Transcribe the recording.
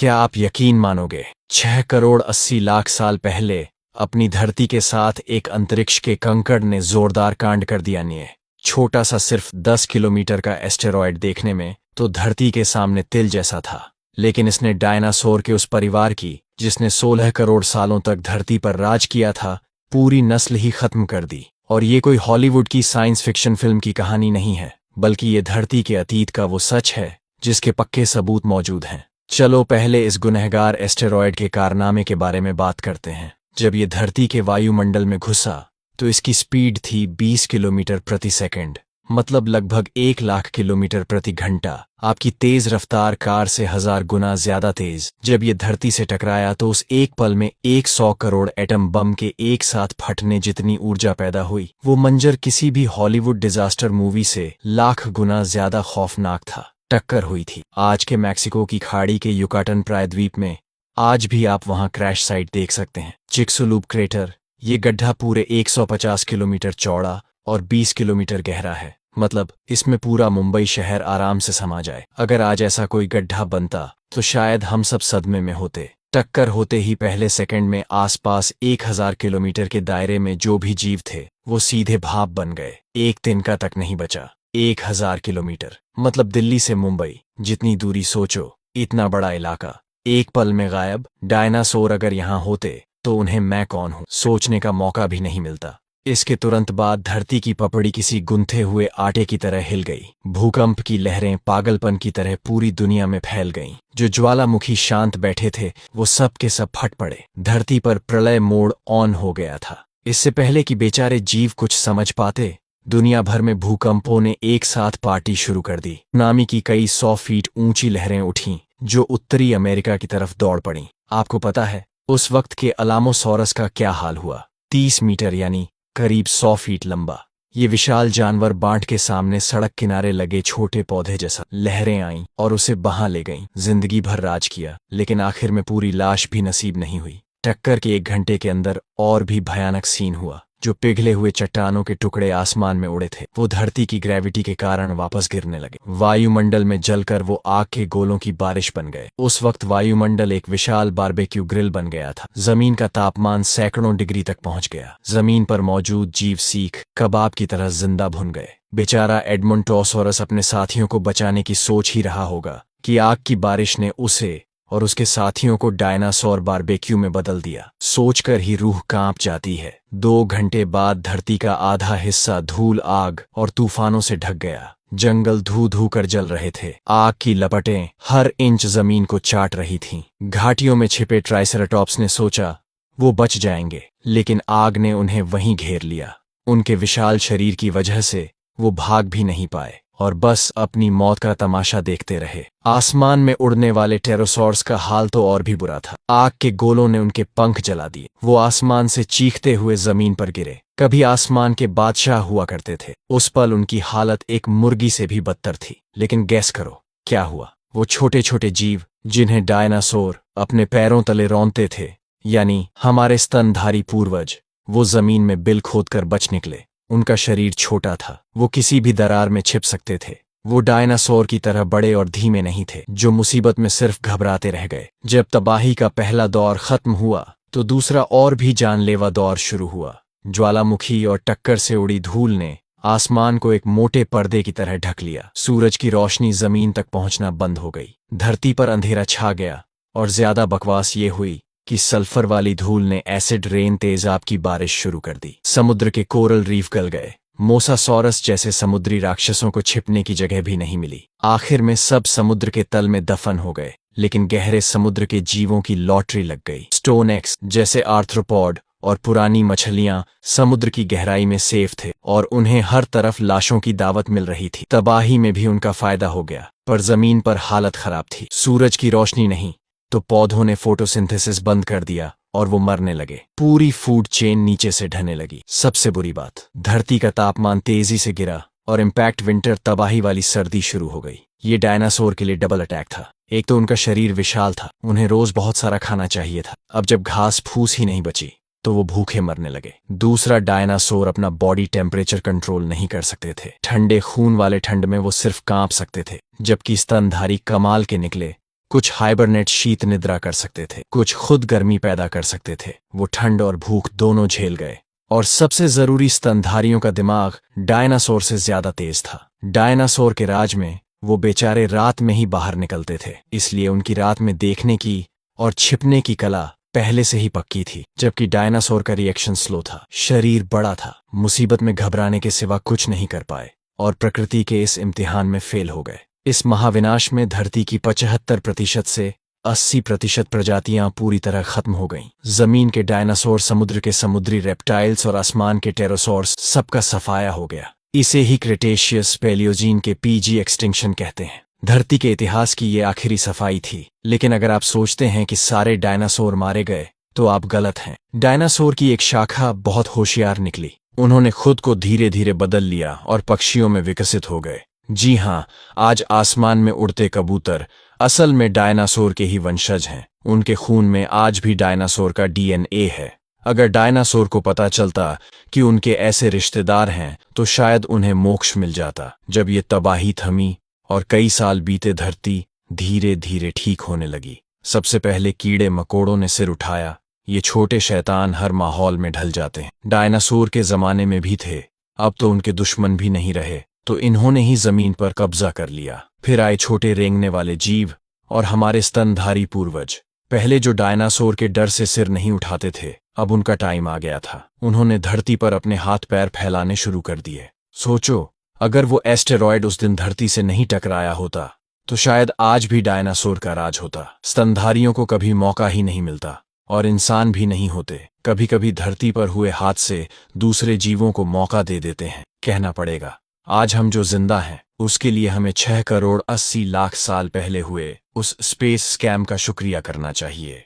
क्या आप यकीन मानोगे, 6 करोड़ 80 लाख साल पहले अपनी धरती के साथ एक अंतरिक्ष के कंकड़ ने जोरदार कांड कर दिया। नहीं, छोटा सा सिर्फ 10 किलोमीटर का एस्टेरॉयड देखने में तो धरती के सामने तिल जैसा था, लेकिन इसने डायनासोर के उस परिवार की, जिसने 16 करोड़ सालों तक धरती पर राज किया था, पूरी नस्ल ही खत्म कर दी। और ये कोई हॉलीवुड की साइंस फिक्शन फिल्म की कहानी नहीं है, बल्कि ये धरती के अतीत का वो सच है जिसके पक्के सबूत मौजूद हैं। चलो पहले इस गुनहगार एस्टेरॉयड के कारनामे के बारे में बात करते हैं। जब ये धरती के वायुमंडल में घुसा तो इसकी स्पीड थी 20 किलोमीटर प्रति सेकंड, मतलब लगभग 1 लाख किलोमीटर प्रति घंटा। आपकी तेज रफ्तार कार से 1000 गुना ज्यादा तेज। जब ये धरती से टकराया तो उस एक पल में 100 करोड़ एटम बम के एक साथ फटने जितनी ऊर्जा पैदा हुई। वो मंजर किसी भी हॉलीवुड डिजास्टर मूवी से लाख गुना ज्यादा खौफनाक था। टक्कर हुई थी आज के मैक्सिको की खाड़ी के युकाटन प्रायद्वीप में। आज भी आप वहां क्रैश साइट देख सकते हैं, चिक्सुलूप क्रेटर। ये गड्ढा पूरे 150 किलोमीटर चौड़ा और 20 किलोमीटर गहरा है, मतलब इसमें पूरा मुंबई शहर आराम से समा जाए। अगर आज ऐसा कोई गड्ढा बनता तो शायद हम सब सदमे में होते। टक्कर होते ही पहले सेकंड में आसपास 1000 किलोमीटर के दायरे में जो भी जीव थे वो सीधे भाप बन गए। एक तिनका तक नहीं बचा। 1000 किलोमीटर मतलब दिल्ली से मुंबई जितनी दूरी सोचो, इतना बड़ा इलाका एक पल में गायब। डायनासोर अगर यहां होते तो उन्हें मैं कौन हूं सोचने का मौका भी नहीं मिलता। इसके तुरंत बाद धरती की पपड़ी किसी गुंथे हुए आटे की तरह हिल गई। भूकंप की लहरें पागलपन की तरह पूरी दुनिया में फैल गईं। जो ज्वालामुखी शांत बैठे थे वो सब के सब फट पड़े। धरती पर प्रलय मोड ऑन हो गया था। इससे पहले कि बेचारे जीव कुछ समझ पाते, दुनिया भर में भूकंपों ने एक साथ पार्टी शुरू कर दी। सुनामी की कई 100 फीट ऊंची लहरें उठीं जो उत्तरी अमेरिका की तरफ दौड़ पड़ीं। आपको पता है उस वक्त के अलामोसॉरस का क्या हाल हुआ? 30 मीटर यानी करीब 100 फीट लंबा ये विशाल जानवर बांट के सामने सड़क किनारे लगे छोटे पौधे जैसा। लहरें आईं और उसे बहा ले गईं। जिंदगी भर राज किया, लेकिन आखिर में पूरी लाश भी नसीब नहीं हुई। टक्कर के 1 घंटे के अंदर और भी भयानक सीन हुआ। जो पिघले हुए चट्टानों के टुकड़े आसमान में उड़े थे वो धरती की ग्रेविटी के कारण वापस गिरने लगे। वायुमंडल में जलकर वो आग के गोलों की बारिश बन गए। उस वक्त वायुमंडल एक विशाल बारबेक्यू ग्रिल बन गया था। जमीन का तापमान सैकड़ों डिग्री तक पहुंच गया। जमीन पर मौजूद जीव सीख कबाब की तरह जिंदा भुन गए। बेचारा एडमोंटोसॉरस अपने साथियों को बचाने की सोच ही रहा होगा कि आग की बारिश ने उसे और उसके साथियों को डायनासोर बारबेक्यू में बदल दिया। सोचकर ही रूह कांप जाती है। 2 घंटे बाद धरती का आधा हिस्सा धूल, आग और तूफानों से ढक गया। जंगल धू धू कर जल रहे थे। आग की लपटें हर इंच जमीन को चाट रही थीं। घाटियों में छिपे ट्राइसेराटॉप्स ने सोचा वो बच जाएंगे, लेकिन आग ने उन्हें वहीं घेर लिया। उनके विशाल शरीर की वजह से वो भाग भी नहीं पाए और बस अपनी मौत का तमाशा देखते रहे। आसमान में उड़ने वाले टेरोसॉर्स का हाल तो और भी बुरा था। आग के गोलों ने उनके पंख जला दिए। वो आसमान से चीखते हुए जमीन पर गिरे। कभी आसमान के बादशाह हुआ करते थे, उस पल उनकी हालत एक मुर्गी से भी बदतर थी। लेकिन गैस करो क्या हुआ? वो छोटे छोटे जीव जिन्हें डायनासोर अपने पैरों तले रौंदते थे, यानी हमारे स्तनधारी पूर्वज, वो जमीन में बिल खोदकर बच निकले। उनका शरीर छोटा था, वो किसी भी दरार में छिप सकते थे। वो डायनासोर की तरह बड़े और धीमे नहीं थे, जो मुसीबत में सिर्फ घबराते रह गए। जब तबाही का पहला दौर खत्म हुआ तो दूसरा और भी जानलेवा दौर शुरू हुआ। ज्वालामुखी और टक्कर से उड़ी धूल ने आसमान को एक मोटे पर्दे की तरह ढक लिया। सूरज की रोशनी जमीन तक पहुंचना बंद हो गई। धरती पर अंधेरा छा गया और ज्यादा बकवास ये हुई कि सल्फर वाली धूल ने एसिड रेन तेजाब की बारिश शुरू कर दी। समुद्र के कोरल रीफ गल गए। मोसासॉरस जैसे समुद्री राक्षसों को छिपने की जगह भी नहीं मिली। आखिर में सब समुद्र के तल में दफन हो गए। लेकिन गहरे समुद्र के जीवों की लॉटरी लग गई। स्टोन एक्स जैसे आर्थ्रोपॉड और पुरानी मछलियां समुद्र की गहराई में सेफ थे और उन्हें हर तरफ लाशों की दावत मिल रही थी। तबाही में भी उनका फायदा हो गया, पर जमीन पर हालत खराब थी। सूरज की रोशनी नहीं तो पौधों ने फोटोसिंथेसिस बंद कर दिया और वो मरने लगे। पूरी फूड चेन नीचे से ढहने लगी। सबसे बुरी बात, धरती का तापमान तेजी से गिरा और इम्पैक्ट विंटर तबाही वाली सर्दी शुरू हो गई। ये डायनासोर के लिए डबल अटैक था। एक तो उनका शरीर विशाल था, उन्हें रोज बहुत सारा खाना चाहिए था। अब जब घास फूस ही नहीं बची तो वो भूखे मरने लगे। दूसरा, डायनासोर अपना बॉडी टेम्परेचर कंट्रोल नहीं कर सकते थे। ठंडे खून वाले ठंड में वो सिर्फ कांप सकते थे, जबकि स्तनधारी कमाल के निकले कुछ हाइबरनेट शीत निद्रा कर सकते थे, कुछ खुद गर्मी पैदा कर सकते थे। वो ठंड और भूख दोनों झेल गए। और सबसे जरूरी, स्तनधारियों का दिमाग डायनासोर से ज्यादा तेज था। डायनासोर के राज में वो बेचारे रात में ही बाहर निकलते थे, इसलिए उनकी रात में देखने की और छिपने की कला पहले से ही पक्की थी। जबकि डायनासोर का रिएक्शन स्लो था, शरीर बड़ा था, मुसीबत में घबराने के सिवा कुछ नहीं कर पाए और प्रकृति के इस इम्तिहान में फेल हो गए। इस महाविनाश में धरती की 75% से 80% प्रजातियां पूरी तरह खत्म हो गईं। जमीन के डायनासोर, समुद्र के समुद्री रेप्टाइल्स और आसमान के टेरोसॉर्स, सबका सफाया हो गया। इसे ही क्रेटेशियस पैलियोजीन के पीजी एक्सटिंक्शन कहते हैं। धरती के इतिहास की ये आखिरी सफाई थी। लेकिन अगर आप सोचते हैं कि सारे डायनासोर मारे गए, तो आप गलत हैं। डायनासोर की एक शाखा बहुत होशियार निकली। उन्होंने खुद को धीरे धीरे बदल लिया और पक्षियों में विकसित हो गए। जी हाँ, आज आसमान में उड़ते कबूतर असल में डायनासोर के ही वंशज हैं। उनके खून में आज भी डायनासोर का डीएनए है। अगर डायनासोर को पता चलता कि उनके ऐसे रिश्तेदार हैं, तो शायद उन्हें मोक्ष मिल जाता। जब ये तबाही थमी और कई साल बीते, धरती धीरे धीरे ठीक होने लगी। सबसे पहले कीड़े मकोड़ों ने सिर उठाया। ये छोटे शैतान हर माहौल में ढल जाते हैं। डायनासोर के जमाने में भी थे, अब तो उनके दुश्मन भी नहीं रहे, तो इन्होंने ही जमीन पर कब्जा कर लिया। फिर आए छोटे रेंगने वाले जीव और हमारे स्तनधारी पूर्वज। पहले जो डायनासोर के डर से सिर नहीं उठाते थे, अब उनका टाइम आ गया था। उन्होंने धरती पर अपने हाथ पैर फैलाने शुरू कर दिए। सोचो, अगर वो एस्टेरॉयड उस दिन धरती से नहीं टकराया होता, तो शायद आज भी डायनासोर का राज होता। स्तनधारियों को कभी मौका ही नहीं मिलता और इंसान भी नहीं होते। कभी कभी धरती पर हुए हादसे दूसरे जीवों को मौका दे देते हैं। कहना पड़ेगा, आज हम जो जिंदा हैं, उसके लिए हमें 6 करोड़ 80 लाख साल पहले हुए उस स्पेस स्कैम का शुक्रिया करना चाहिए।